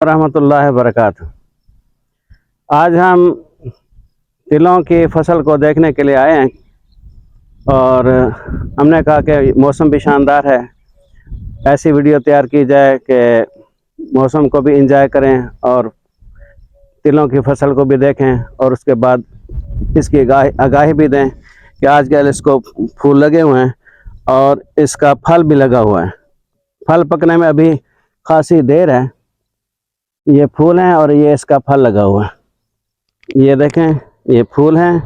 रहमतुल्लाहि वबरकातुहू। आज हम तिलों की फसल को देखने के लिए आए हैं और हमने कहा कि मौसम भी शानदार है, ऐसी वीडियो तैयार की जाए कि मौसम को भी इंजॉय करें और तिलों की फसल को भी देखें और उसके बाद इसकी आगाही भी दें कि आजकल इसको फूल लगे हुए हैं और इसका फल भी लगा हुआ है। फल पकने में अभी खासी देर है। ये फूल हैं और ये इसका फल लगा हुआ है। ये देखें, ये फूल हैं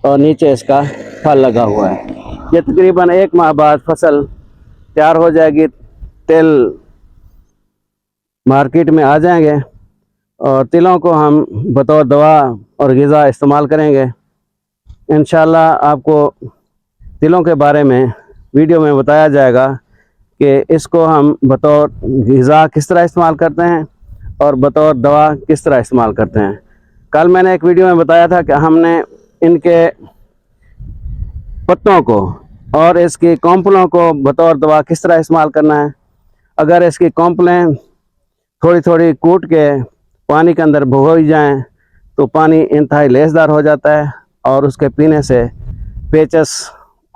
और नीचे इसका फल लगा हुआ है। ये तकरीबन 1 माह बाद फसल तैयार हो जाएगी, तिल मार्केट में आ जाएंगे और तिलों को हम बतौर दवा और ग़िज़ा इस्तेमाल करेंगे। इंशाअल्लाह आपको तिलों के बारे में वीडियो में बताया जाएगा कि इसको हम बतौर ग़िज़ा किस तरह इस्तेमाल करते हैं और बतौर दवा किस तरह इस्तेमाल करते हैं। कल मैंने एक वीडियो में बताया था कि हमने इनके पत्तों को और इसकी कॉम्पलों को बतौर दवा किस तरह इस्तेमाल करना है। अगर इसकी कॉम्पलें थोड़ी थोड़ी कूट के पानी के अंदर भिगोई जाएं तो पानी इंतहाई लेसदार हो जाता है और उसके पीने से पेचस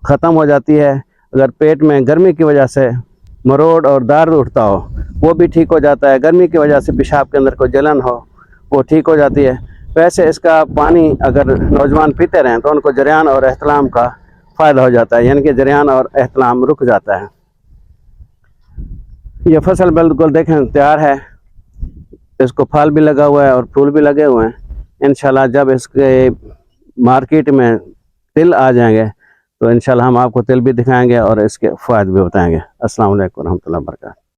ख़त्म हो जाती है। अगर पेट में गर्मी की वजह से मरोड़ और दर्द उठता हो वो भी ठीक हो जाता है। गर्मी की वजह से पेशाब के अंदर कोई जलन हो वो ठीक हो जाती है। वैसे इसका पानी अगर नौजवान पीते रहें तो उनको जरियान और एहतलाम का फ़ायदा हो जाता है, यानी कि जरियान और एहतलाम रुक जाता है। ये फसल बिल्कुल देखें तैयार है, इसको फल भी लगा हुआ है और फूल भी लगे हुए हैं। इंशाल्लाह जब इसके मार्केट में तिल आ जाएंगे तो इंशाल्लाह हम आपको तिल भी दिखाएंगे और इसके फ़ायदे भी बताएंगे। अस्सलाम वालेकुम रहमतुल्लाहि व बरकातहू।